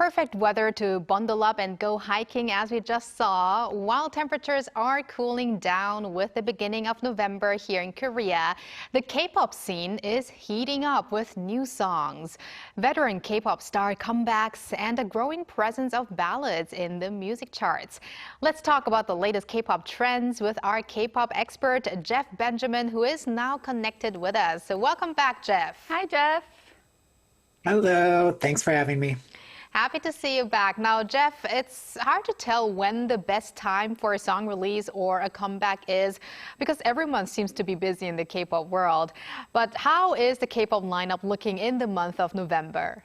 perfect weather to bundle up and go hiking as we just saw. While temperatures are cooling down with the beginning of November here in Korea, the K-pop scene is heating up with new songs. Veteran K-pop star comebacks and a growing presence of ballads in the music charts. Let's talk about the latest K-pop trends with our K-pop expert, Jeff Benjamin, who is now connected with us. So welcome back, Jeff. Hi, Jeff. Hello, thanks for having me. Happy to see you back. Now, Jeff, it's hard to tell when the best time for a song release or a comeback is because everyone seems to be busy in the K-pop world. But how is the K-pop lineup looking in the month of November?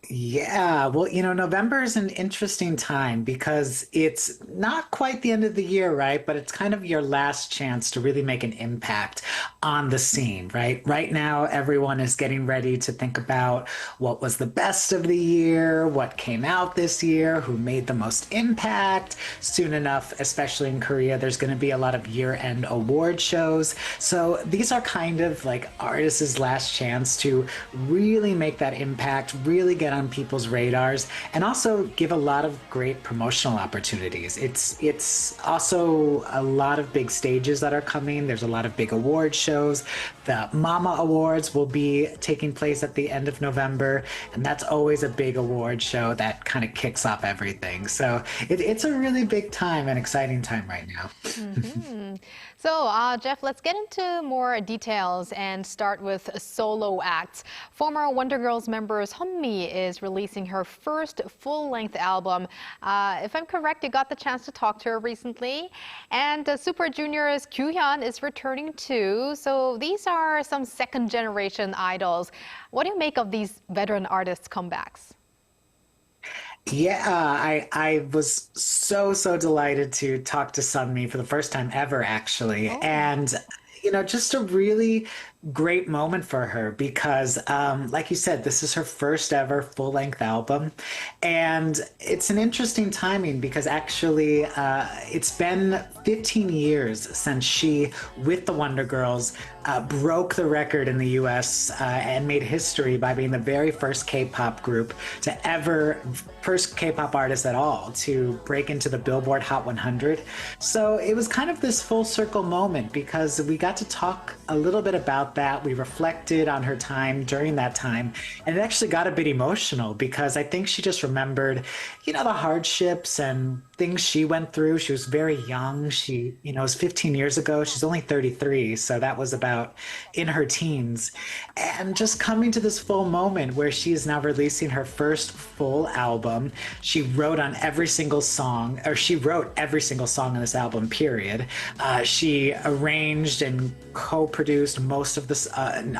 Yeah, well, November is an interesting time because it's not quite the end of the year, right? But it's kind of your last chance to really make an impact on the scene, right? Right now, everyone is getting ready to think about what was the best of the year, what came out this year, who made the most impact. Soon enough, especially in Korea, there's going to be a lot of year-end award shows. So these are kind of like artists' last chance to really make that impact, really get on people's radars, and also give a lot of great promotional opportunities. It's also a lot of big stages that are coming. There's a lot of big award shows. The Mama Awards will be taking place at the end of November, and that's always a big award show that kind of kicks off everything. So it's a really big time and exciting time right now. So, Jeff, let's get into more details and start with solo acts. Former Wonder Girls member Sunmi is releasing her first full-length album. If I'm correct, you got the chance to talk to her recently. And Super Junior's Kyuhyun is returning too. So these are some second-generation idols. What do you make of these veteran artists' comebacks? Yeah, I was so delighted to talk to Sunmi for the first time ever, actually. Oh. And, just a really great moment for her because, like you said, this is her first ever full-length album. And it's an interesting timing because actually it's been 15 years since she, with the Wonder Girls, broke the record in the US and made history by being the very first K-pop group to ever, first K-pop artist at all to break into the Billboard Hot 100. So it was kind of this full circle moment because we got to talk a little bit about that. We reflected on her time during that time, and it actually got a bit emotional because I think she just remembered, the hardships and things she went through. She was very young. She, it was 15 years ago. She's only 33, so that was about in her teens. And just coming to this full moment where she is now releasing her first full album. She wrote on every single song, or she wrote every single song on this album, period. She arranged and co-produced most of this,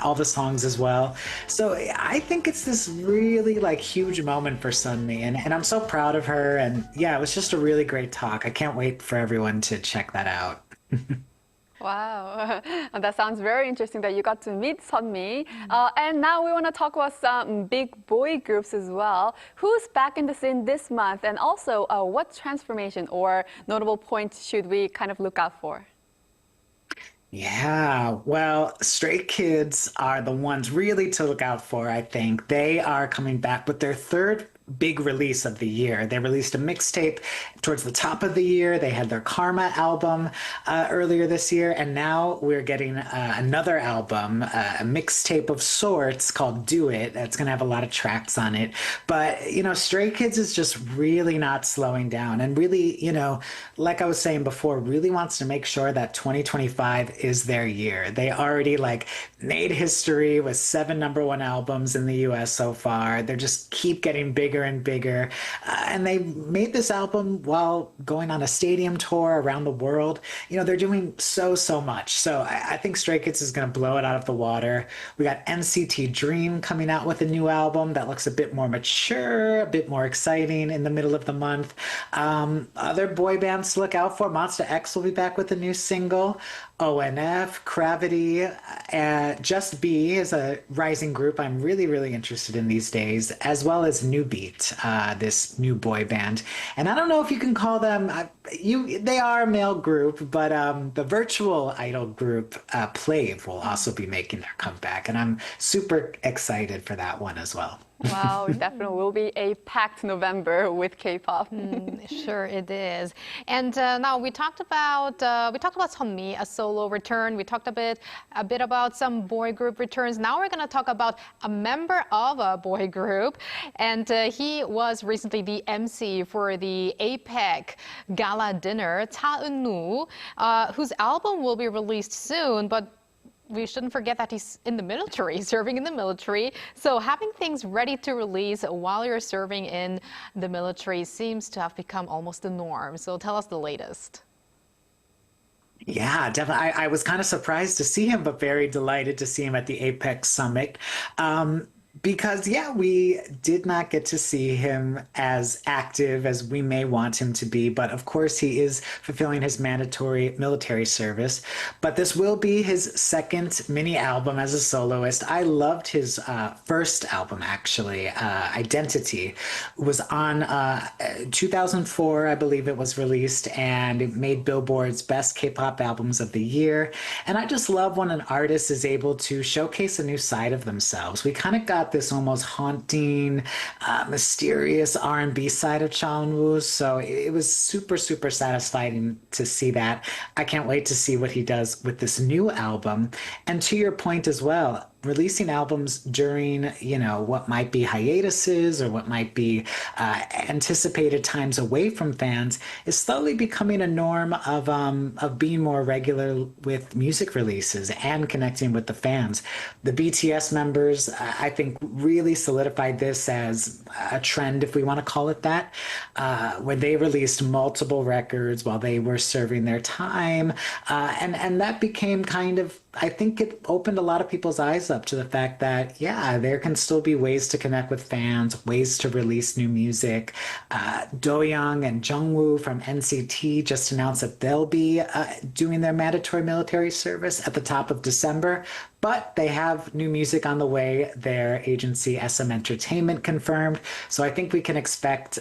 all the songs as well. So I think it's this really huge moment for Sunmi, and I'm so proud of her. And yeah, it was just a really great talk. I can't wait for everyone to check that out. Wow, that sounds very interesting that you got to meet Sunmi. And now we want to talk about some big boy groups as well. Who's back in the scene this month? And also, what transformation or notable points should we kind of look out for? Yeah, well, Stray Kids are the ones really to look out for, I think. They are coming back with their third big release of the year. They released a mixtape towards the top of the year. They had their Karma album earlier this year, and now we're getting another album, a mixtape of sorts called Do It. That's going to have a lot of tracks on it. But, Stray Kids is just really not slowing down and really, like I was saying before, really wants to make sure that 2025 is their year. They already made history with 7 #1 albums in the US so far. They're just keep getting bigger and bigger. And they made this album while going on a stadium tour around the world. They're doing so much. So I think Stray Kids is going to blow it out of the water. We got NCT Dream coming out with a new album that looks a bit more mature, a bit more exciting in the middle of the month. Other boy bands to look out for. Monster X will be back with a new single. ONF, Gravity, Just B is a rising group I'm really interested in these days, as well as New Beat, this new boy band. And I don't know if you can call them, they are a male group, but the virtual idol group, Plave, will also be making their comeback. And I'm super excited for that one as well. Wow, it definitely will be a packed November with K-pop. Sure, it is. And now we talked about Sunmi, a solo return. We talked a bit about some boy group returns. Now we're going to talk about a member of a boy group, and he was recently the MC for the APEC gala dinner, Cha Eun-woo, whose album will be released soon, but we shouldn't forget that he's in the military, serving in the military. So having things ready to release while you're serving in the military seems to have become almost the norm. So tell us the latest. Yeah, definitely. I was kind of surprised to see him, but very delighted to see him at the Apex Summit. Because, yeah, we did not get to see him as active as we may want him to be. But of course, he is fulfilling his mandatory military service. But this will be his second mini album as a soloist. I loved his first album, actually, Identity. It was on 2004, I believe it was released, and it made Billboard's best K-pop albums of the year. And I just love when an artist is able to showcase a new side of themselves. We kind of got this almost haunting, mysterious R&B side of Chaeun-woo. So it was super, super satisfying to see that. I can't wait to see what he does with this new album. And to your point as well, releasing albums during, what might be hiatuses or what might be anticipated times away from fans is slowly becoming a norm of being more regular with music releases and connecting with the fans. The BTS members, I think, really solidified this as a trend, if we want to call it that, where they released multiple records while they were serving their time. And that became kind of, I think it opened a lot of people's eyes up to the fact that, yeah, there can still be ways to connect with fans, ways to release new music. Do-young and Jungwoo from NCT just announced that they'll be doing their mandatory military service at the top of December. But they have new music on the way, their agency SM Entertainment confirmed. So I think we can expect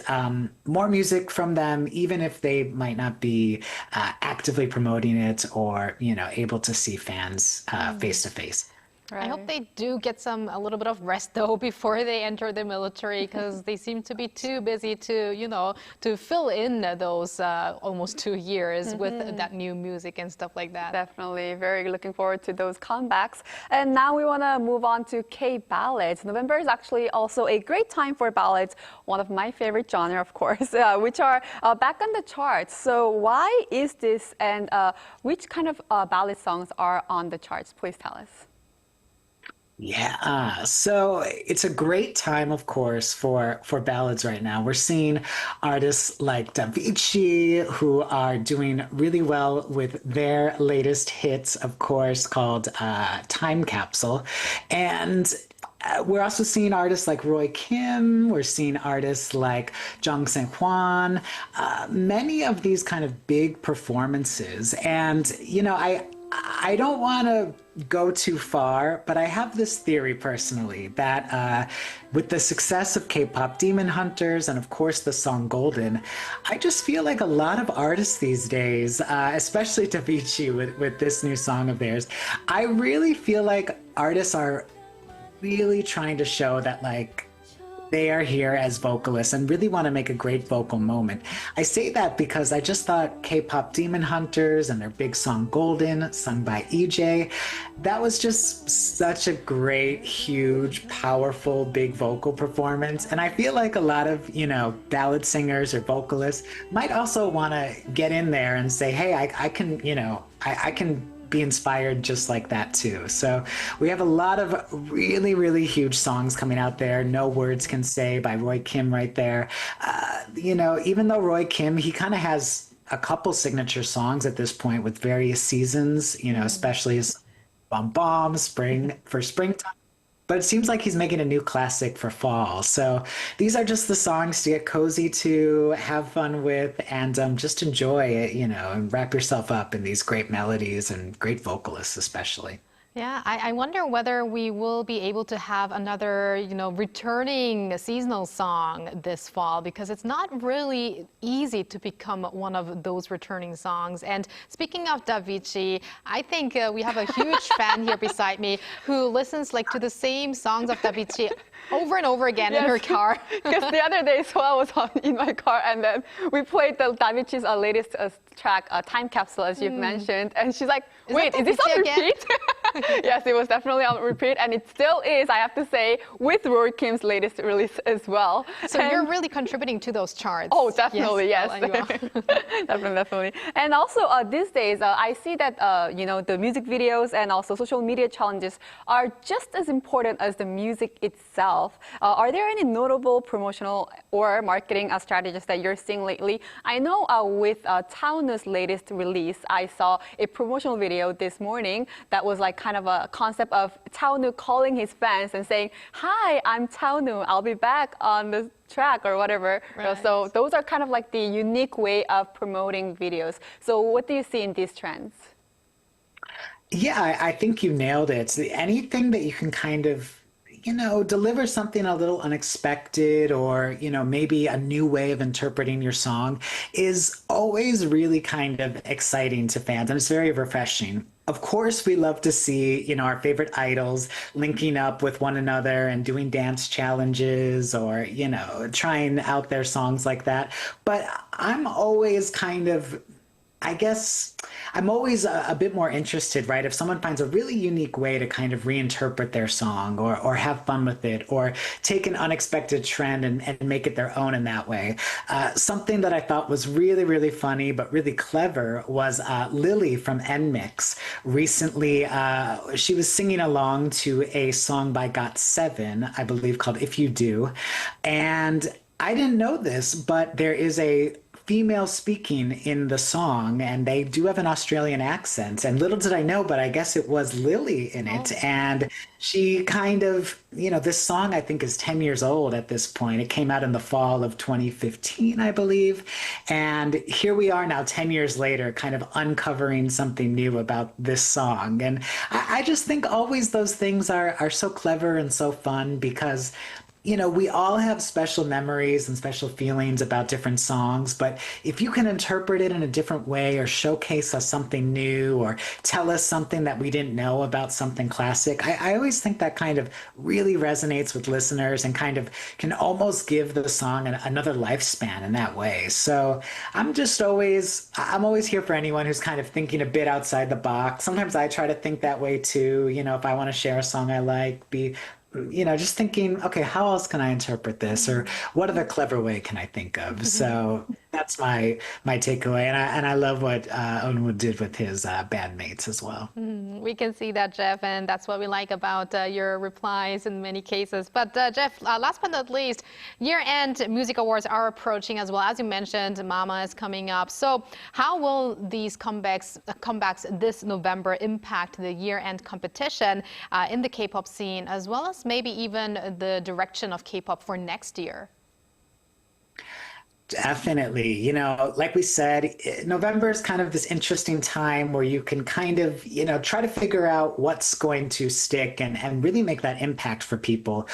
more music from them, even if they might not be actively promoting it or, able to see fans face to face. I hope they do get a little bit of rest though before they enter the military, because they seem to be too busy to fill in those almost 2 years with that new music and stuff like that. Definitely. Very looking forward to those comebacks. And now we want to move on to K-ballads. November is actually also a great time for ballads, one of my favorite genre, of course, which are back on the charts. So why is this, and which kind of ballad songs are on the charts? Please tell us. Yeah, so it's a great time, of course, for ballads right now. We're seeing artists like Davichi who are doing really well with their latest hits, of course, called Time Capsule. And we're also seeing artists like Roy Kim. We're seeing artists like Jung Se-hwan. Many of these kind of big performances. And, I don't want to go too far, but I have this theory personally that with the success of K-pop Demon Hunters and of course the song Golden, I just feel like a lot of artists these days, especially Davichi with this new song of theirs, I really feel like artists are really trying to show that they are here as vocalists and really want to make a great vocal moment. I say that because I just thought K-pop Demon Hunters and their big song Golden, sung by EJ, that was just such a great, huge, powerful, big vocal performance. And I feel like a lot of, ballad singers or vocalists might also want to get in there and say, hey, I can, I can be inspired just like that too. So we have a lot of really, really huge songs coming out there. No Words Can Say by Roy Kim right there. Even though Roy Kim, he kind of has a couple signature songs at this point with various seasons, especially his Bomb Bomb, Springtime. But it seems like he's making a new classic for fall. So these are just the songs to get cozy to, have fun with, and just enjoy it, and wrap yourself up in these great melodies and great vocalists especially. Yeah, I wonder whether we will be able to have another, returning seasonal song this fall because it's not really easy to become one of those returning songs. And speaking of Davichi, I think we have a huge fan here beside me who listens like to the same songs of Davichi over and over again in her car. Because the other day, so I was in my car, and then we played the Davichi's latest track, Time Capsule, as you've mentioned, and she's like, "Wait, is this on repeat?" Yes, it was definitely on repeat, and it still is, I have to say, with Rory Kim's latest release as well. So you're really contributing to those charts. Oh, definitely, yes. Definitely. And also these days, I see that, the music videos and also social media challenges are just as important as the music itself. Are there any notable promotional or marketing strategies that you're seeing lately? I know with Taonu's latest release, I saw a promotional video this morning that was like kind of a concept of Taonu calling his fans and saying, "Hi, I'm Taonu. I'll be back on the track," or whatever. Right. So those are kind of like the unique way of promoting videos. So what do you see in these trends? Yeah, I think you nailed it. Anything that you can kind of deliver something a little unexpected or, maybe a new way of interpreting your song is always really kind of exciting to fans, and it's very refreshing. Of course, we love to see, our favorite idols linking up with one another and doing dance challenges or, trying out their songs like that. But I'm always kind of I guess I'm always a bit more interested, right? If someone finds a really unique way to kind of reinterpret their song or have fun with it or take an unexpected trend and make it their own in that way. Something that I thought was really, really funny but really clever was Lily from NMIX. Recently, she was singing along to a song by GOT7, I believe, called If You Do. And I didn't know this, but there is a female speaking in the song, and they do have an Australian accent. And little did I know, but I guess it was Lily in it. Oh. And she kind of, this song I think is 10 years old at this point. It came out in the fall of 2015, I believe. And here we are now, 10 years later, kind of uncovering something new about this song. And I just think always those things are so clever and so fun because we all have special memories and special feelings about different songs, but if you can interpret it in a different way or showcase us something new or tell us something that we didn't know about something classic, I always think that kind of really resonates with listeners and kind of can almost give the song another lifespan in that way. So I'm always here for anyone who's kind of thinking a bit outside the box. Sometimes I try to think that way too, if I want to share a song I like, just thinking, okay, how else can I interpret this, or what other clever way can I think of? So that's my takeaway, and I love what Onwoo did with his bandmates as well. We can see that, Jeff, and that's what we like about your replies in many cases. But Jeff, last but not least, year-end music awards are approaching as well. As you mentioned, Mama is coming up. So how will these comebacks this November impact the year-end competition in the K-pop scene, as well as maybe even the direction of K-pop for next year? Definitely. Like we said, November is kind of this interesting time where you can kind of, try to figure out what's going to stick and really make that impact for people,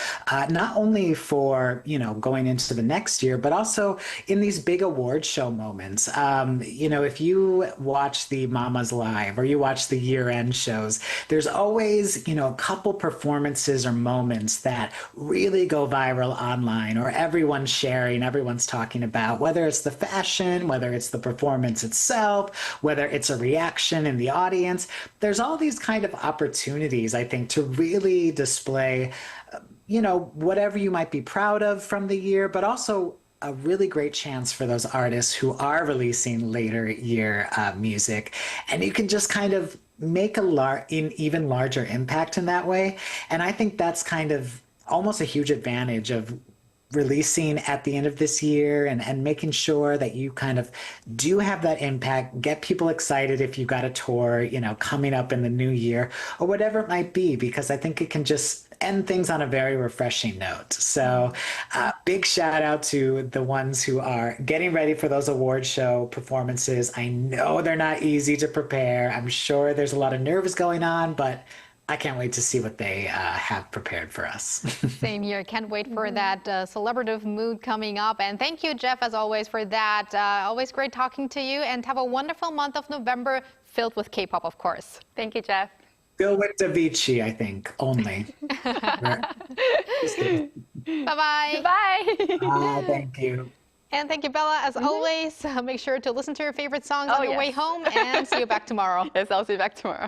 not only for, going into the next year, but also in these big award show moments. If you watch the Mamas Live or you watch the year-end shows, there's always, a couple performances or moments that really go viral online or everyone's sharing, everyone's talking about. Whether it's the fashion, whether it's the performance itself, whether it's a reaction in the audience, there's all these kind of opportunities, I think, to really display, whatever you might be proud of from the year, but also a really great chance for those artists who are releasing later year music. And you can just kind of make an even larger impact in that way. And I think that's kind of almost a huge advantage of releasing at the end of this year and making sure that you kind of do have that impact, get people excited if you've got a tour, coming up in the new year or whatever it might be, because I think it can just end things on a very refreshing note. So big shout out to the ones who are getting ready for those award show performances. I know they're not easy to prepare. I'm sure there's a lot of nerves going on, but I can't wait to see what they have prepared for us. Same here. Can't wait for that celebrative mood coming up. And thank you, Jeff, as always, for that. Always great talking to you. And have a wonderful month of November filled with K-pop, of course. Thank you, Jeff. Go with Davichi, I think, only. Bye-bye. Bye. Thank you. And thank you, Bella. As always, make sure to listen to your favorite songs on your way home and see you back tomorrow. Yes, I'll see you back tomorrow.